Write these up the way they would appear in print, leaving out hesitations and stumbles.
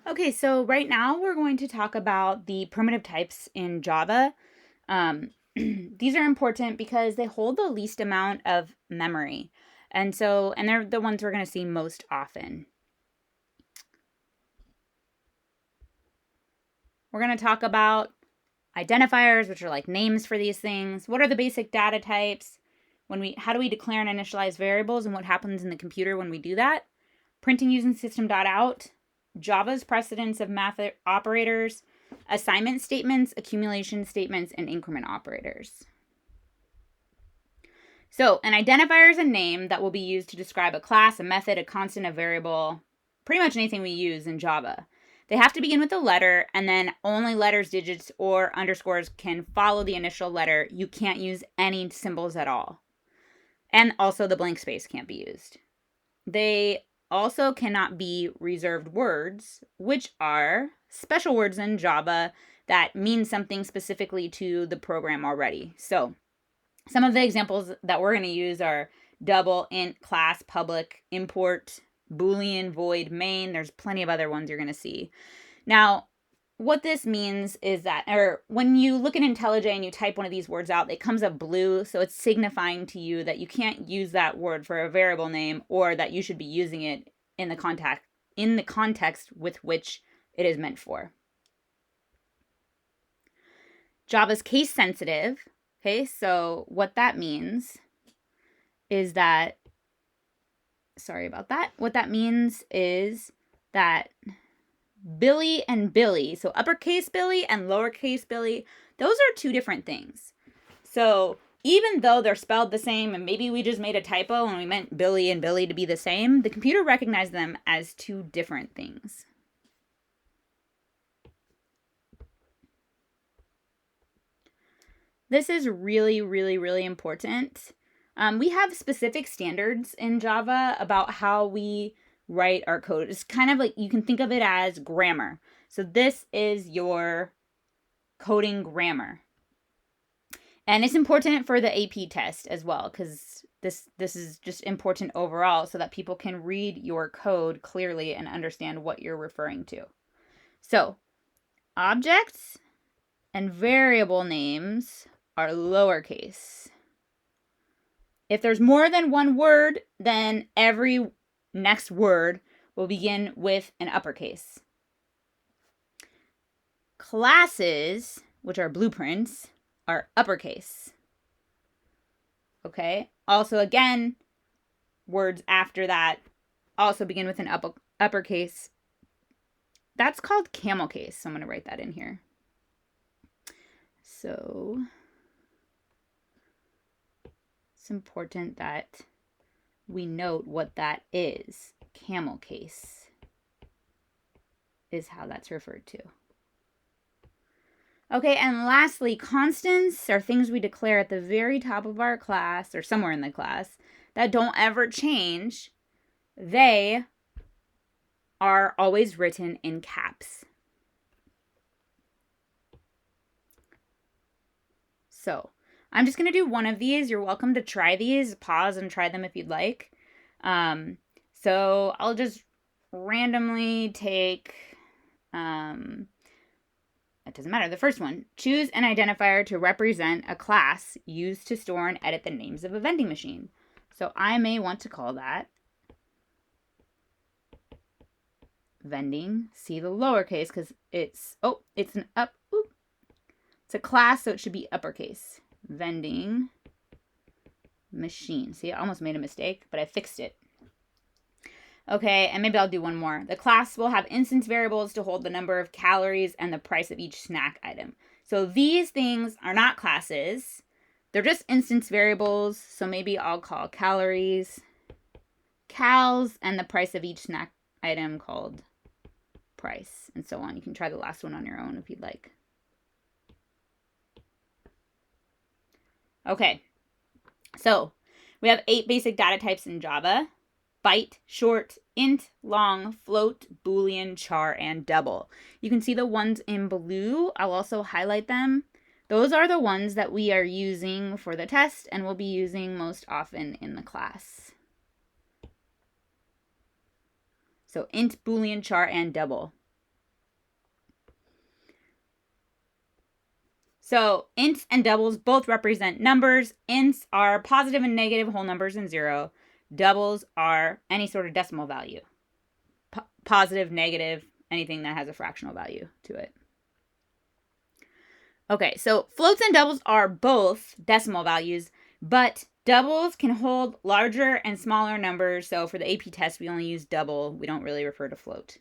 Okay, so right now we're going to talk about the primitive types in Java. These are important because they hold the least amount of memory. And they're the ones we're going to see most often. We're going to talk about identifiers, which are like names for these things. What are the basic data types? How do we declare and initialize variables and what happens in the computer when we do that? Printing using system.out, Java's precedence of math operators, assignment statements, accumulation statements, and increment operators. So an identifier is a name that will be used to describe a class, a method, a constant, a variable, pretty much anything we use in Java. They have to begin with a letter, and then only letters, digits, or underscores can follow the initial letter. You can't use any symbols at all. And also the blank space can't be used. They also cannot be reserved words, which are special words in Java that mean something specifically to the program already. So some of the examples that we're going to use are double, int, class, public, import, boolean, void, main. There's plenty of other ones you're going to see. Now, what this means is that, or when you look at IntelliJ and you type one of these words out, it comes up blue, so it's signifying to you that you can't use that word for a variable name, or that you should be using it in the context with which it is meant for. Java's case sensitive. Okay, so what that means is that, sorry about that. What that means is that Billy and Billy, so uppercase Billy and lowercase Billy, those are two different things. So even though they're spelled the same and maybe we just made a typo and we meant Billy and Billy to be the same, the computer recognized them as two different things. This is really, really, really important. We have specific standards in Java about how we write our code. It's kind of like, you can think of it as grammar. So this is your coding grammar. And it's important for the AP test as well, because this is just important overall so that people can read your code clearly and understand what you're referring to. So objects and variable names are lowercase. If there's more than one word, then every next word will begin with an uppercase. Classes, which are blueprints, are uppercase. Okay? Also, again, words after that also begin with an uppercase. That's called camel case. So I'm going to write that in here. So it's important that we note what that is. Camel case is how that's referred to. Okay, and lastly, constants are things we declare at the very top of our class or somewhere in the class that don't ever change. They are always written in caps. So I'm just going to do one of these. You're welcome to try these. Pause and try them if you'd like. So I'll just randomly take, it doesn't matter, the first one. Choose an identifier to represent a class used to store and edit the names of a vending machine. So I may want to call that vending. See the lowercase because it's an up. Oop. It's a class, so it should be uppercase. Vending machine. See, I almost made a mistake, but I fixed it. Okay, and maybe I'll do one more. The class will have instance variables to hold the number of calories and the price of each snack item. So these things are not classes. They're just instance variables. So maybe I'll call calories, cals, and the price of each snack item called price, and so on. You can try the last one on your own if you'd like. Okay, so we have 8 basic data types in Java: byte, short, int, long, float, boolean, char, and double. You can see the ones in blue. I'll also highlight them. Those are the ones that we are using for the test and will be using most often in the class. So int, boolean, char, and double. So ints and doubles both represent numbers. Ints are positive and negative whole numbers and zero. Doubles are any sort of decimal value. Positive, negative, anything that has a fractional value to it. Okay, so floats and doubles are both decimal values, but doubles can hold larger and smaller numbers. So for the AP test, we only use double. We don't really refer to float.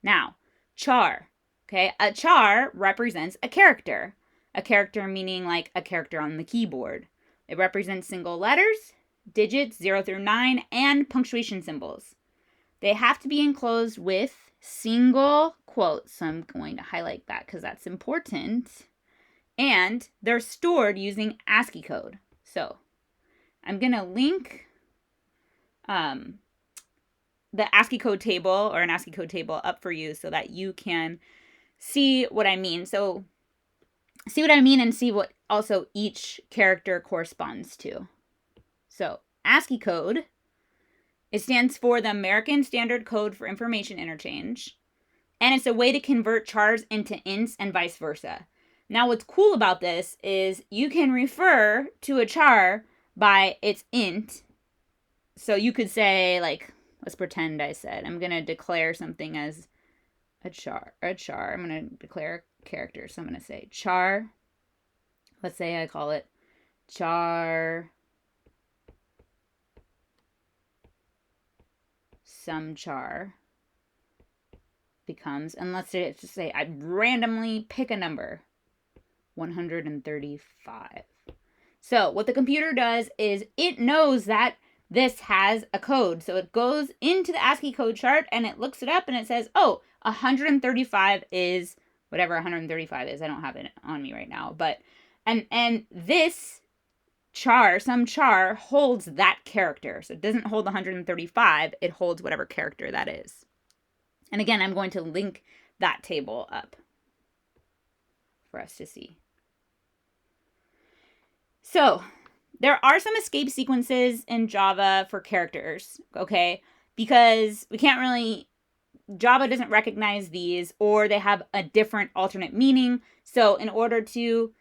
Now, char. Okay, a char represents a character. A character meaning like a character on the keyboard. It represents single letters, digits 0 through 9, and punctuation symbols. They have to be enclosed with single quotes. So I'm going to highlight that because that's important. And they're stored using ASCII code. So I'm going to link the ASCII code table or an ASCII code table up for you so that you can see what I mean. So see what I mean and see what also each character corresponds to. So ASCII code, it stands for the American Standard Code for Information Interchange. And it's a way to convert chars into ints and vice versa. Now what's cool about this is you can refer to a char by its int. So you could say, like, let's pretend I said, I'm going to declare something as a char. I'm going to declare a character. So I'm going to say char. Let's say I call it char some char becomes, and let's just say I randomly pick a number, 135. So what the computer does is it knows that this has a code. So it goes into the ASCII code chart and it looks it up and it says, oh, 135 is whatever 135 is. I don't have it on me right now, but and this char, some char, holds that character. So it doesn't hold 135, it holds whatever character that is. And again, I'm going to link that table up for us to see. So there are some escape sequences in Java for characters, okay? Because we can't really, Java doesn't recognize these, or they have a different alternate meaning. So in order to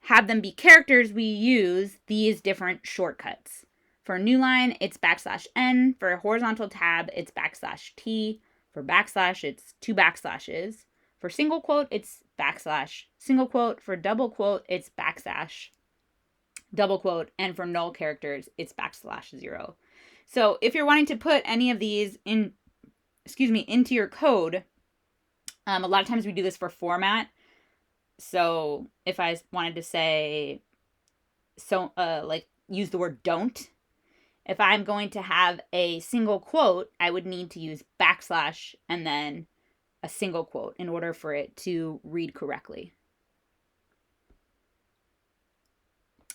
have them be characters, we use these different shortcuts. For a new line, it's \n. For a horizontal tab, it's \t. For backslash, it's 2 backslashes. For single quote, it's \, single quote. For double quote, it's \, double quote. And for null characters, it's \0. So if you're wanting to put any of these into your code, a lot of times we do this for format. So if I wanted to say, like use the word don't, if I'm going to have a single quote, I would need to use \, and then a single quote in order for it to read correctly.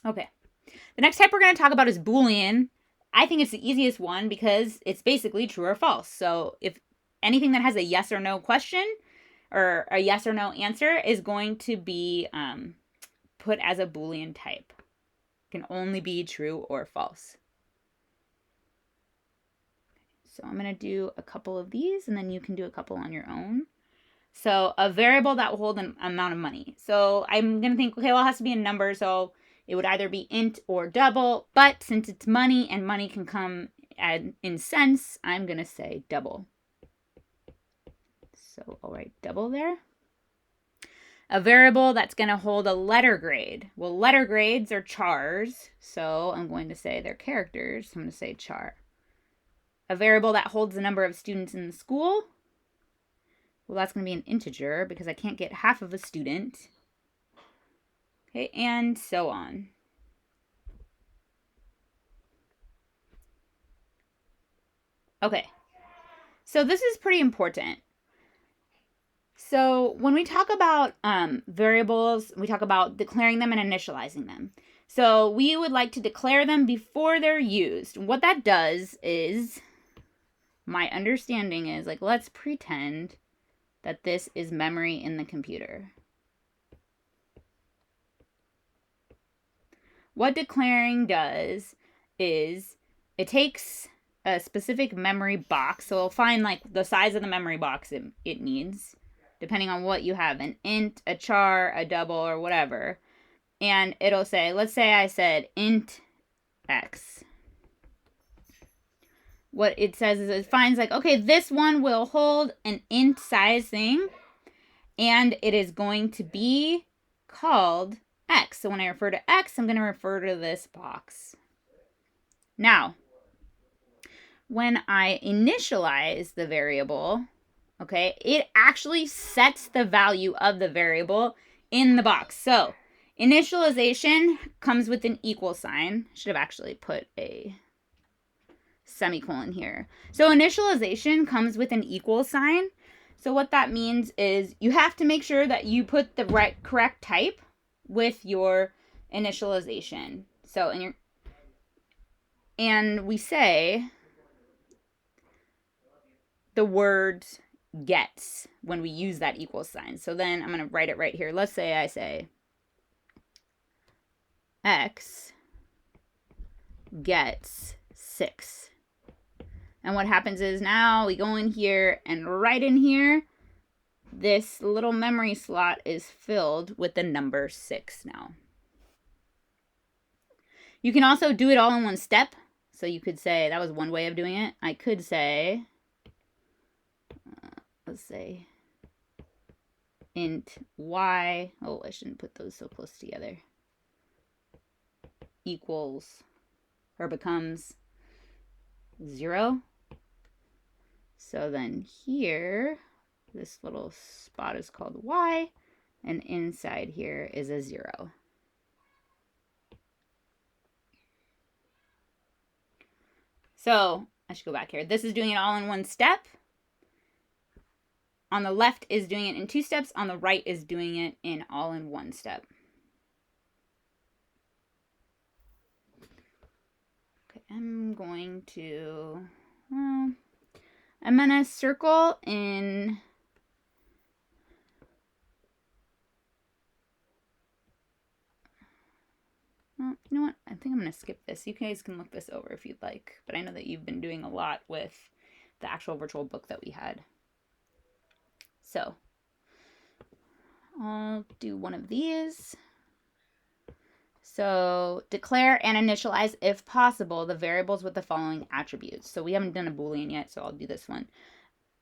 Okay. The next type we're going to talk about is Boolean. I think it's the easiest one because it's basically true or false. So if anything that has a yes or no question or a yes or no answer is going to be put as a Boolean type. It can only be true or false. So I'm going to do a couple of these and then you can do a couple on your own. So a variable that will hold an amount of money. So I'm going to think, okay, well, it has to be a number. So it would either be int or double. But since it's money and money can come in cents, I'm going to say double. So I'll write double there. A variable that's going to hold a letter grade. Well, letter grades are chars. So I'm going to say they're characters. I'm going to say char. A variable that holds the number of students in the school. Well, that's going to be an integer because I can't get half of a student. Okay, and so on. Okay, so this is pretty important. So when we talk about variables, we talk about declaring them and initializing them. So we would like to declare them before they're used. What that does is, my understanding is, like, let's pretend that this is memory in the computer. What declaring does is it takes a specific memory box. So it'll find like the size of the memory box it needs. depending on what you have, an int, a char, a double, or whatever. And it'll say, let's say I said int x. What it says is it finds like, okay, this one will hold an int size thing, and it is going to be called x. So when I refer to x, I'm going to refer to this box. Now, when I initialize the variable, okay, it actually sets the value of the variable in the box. So initialization comes with an equal sign. Should have actually put a semicolon here. So initialization comes with an equal sign. So what that means is you have to make sure that you put the correct type with your initialization. So and we say the word gets when we use that equal sign. So then I'm going to write it right here. Let's say I say x gets 6. And what happens is now we go in here, and right in here, this little memory slot is filled with the number 6 now. You can also do it all in one step. So you could say, that was one way of doing it. I could say, let's say, int y, oh, I shouldn't put those so close together, equals, or becomes 0. So then here, this little spot is called y, and inside here is a 0. So I should go back here. This is doing it all in one step. On the left is doing it in 2 steps. On the right is doing it in all in 1 step. Okay, I'm going to circle in well, you know what? I think I'm going to skip this. You guys can look this over if you'd like, but I know that you've been doing a lot with the actual virtual book that we had. So I'll do one of these. So declare and initialize, if possible, the variables with the following attributes. So we haven't done a Boolean yet, so I'll do this one.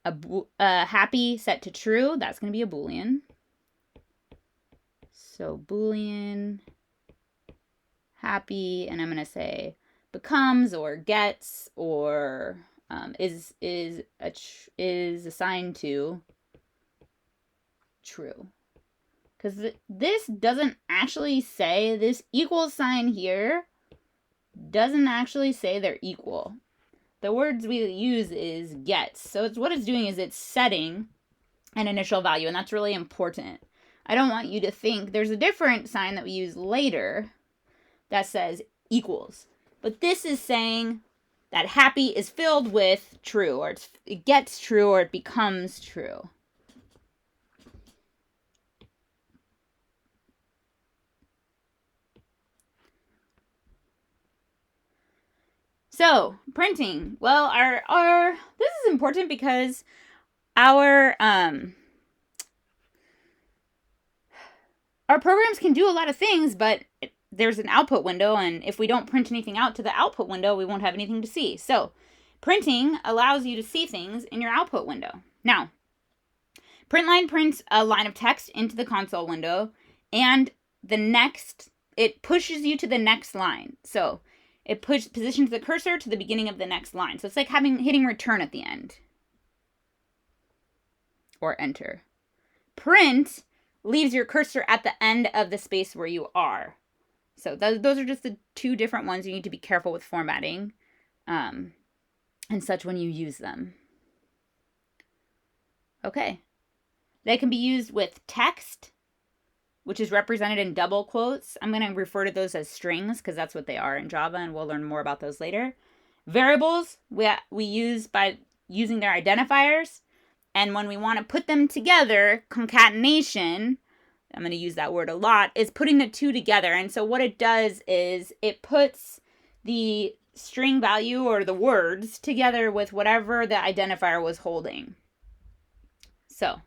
A happy set to true, that's going to be a Boolean. So Boolean happy, and I'm going to say becomes or gets or is assigned to true. Because this doesn't actually say, this equal sign here doesn't actually say they're equal. The words we use is gets. So what it's doing is it's setting an initial value, and that's really important. I don't want you to think there's a different sign that we use later that says equals. But this is saying that happy is filled with true, or it gets true, or it becomes true. So printing, well, our this is important because our programs can do a lot of things, but there's an output window, and if we don't print anything out to the output window, we won't have anything to see. So printing allows you to see things in your output window. Now, println prints a line of text into the console window, and it pushes you to the next line. So it positions the cursor to the beginning of the next line. So it's like hitting return at the end. Or enter. Print leaves your cursor at the end of the space where you are. So those are just the 2 different ones you need to be careful with formatting and such when you use them. Okay. They can be used with text, which is represented in double quotes. I'm going to refer to those as strings because that's what they are in Java, and we'll learn more about those later. Variables, we use by using their identifiers, and when we want to put them together, concatenation, I'm going to use that word a lot, is putting the 2 together. And so what it does is it puts the string value or the words together with whatever the identifier was holding. So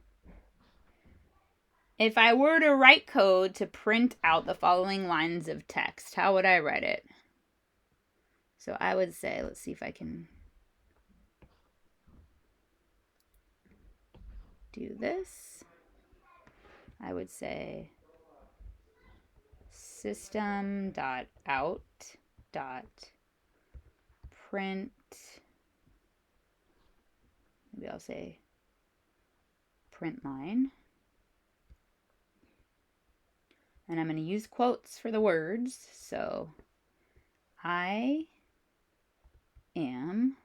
If I were to write code to print out the following lines of text, how would I write it? So I would say, let's see if I can do this. I would say system.out.print. Maybe I'll say print line. And I'm going to use quotes for the words. So I am,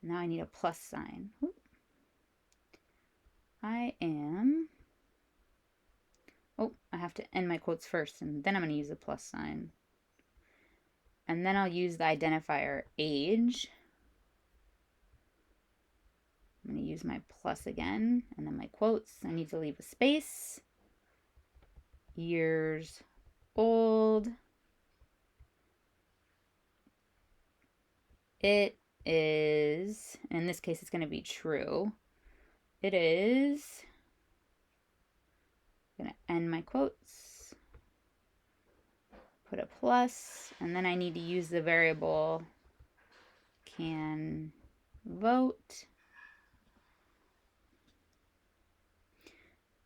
now I need a plus sign. I am, I have to end my quotes first, and then I'm going to use a plus sign. And then I'll use the identifier age. I'm going to use my plus again, and then my quotes. I need to leave a space. Years old. It is, in this case it's going to be true. It is, I'm going to end my quotes, put a plus, and then I need to use the variable can vote.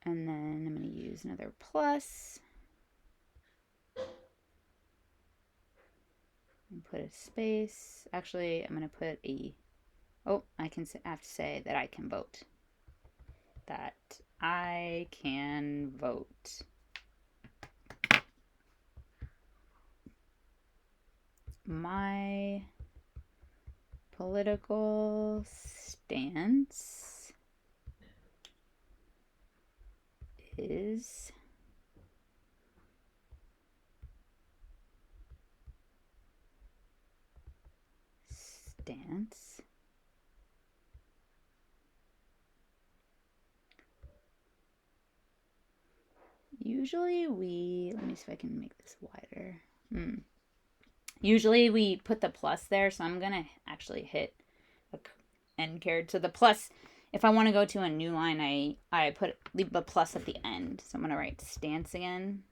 And then I'm going to use another plus. And put a space. Actually, I'm going to put a, I have to say that I can vote. That I can vote. My political stance is usually let me see if I can make this wider. Usually we put the plus there, so I'm gonna actually hit a end character. So the plus, if I want to go to a new line, I leave the plus at the end. So I'm gonna write stance again.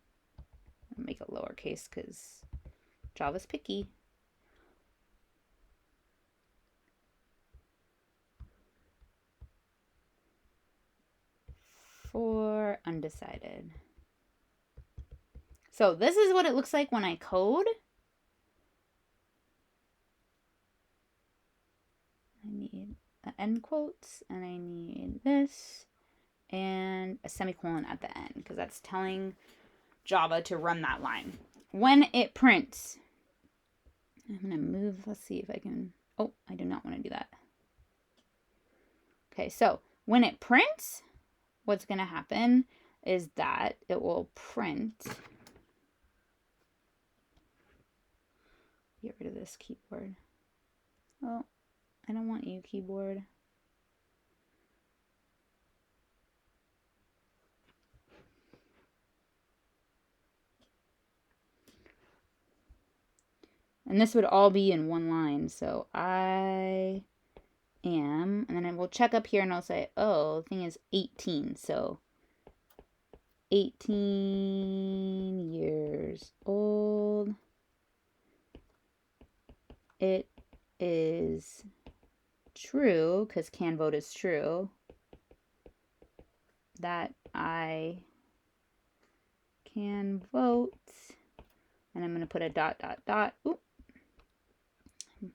I'll make it lowercase because Java's picky. For undecided. So this is what it looks like when I code. I need the end quotes, and I need this, and a semicolon at the end, because that's telling Java to run that line. When it prints, I'm going to move, let's see if I can, I do not want to do that. Okay, so when it prints, what's going to happen is that it will print. Get rid of this keyboard. Oh, I don't want you, keyboard. And this would all be in one line. So I am, and then I will check up here and I'll say, the thing is 18. So 18 years old. It is true, because can vote is true, that I can vote. And I'm going to put a dot, dot, dot. Oop. I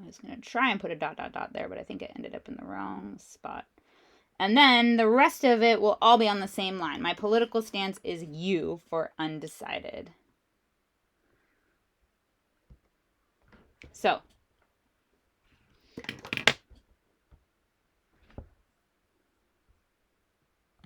was going to try and put a dot, dot, dot there, but I think it ended up in the wrong spot. And then the rest of it will all be on the same line. My political stance is U for undecided. So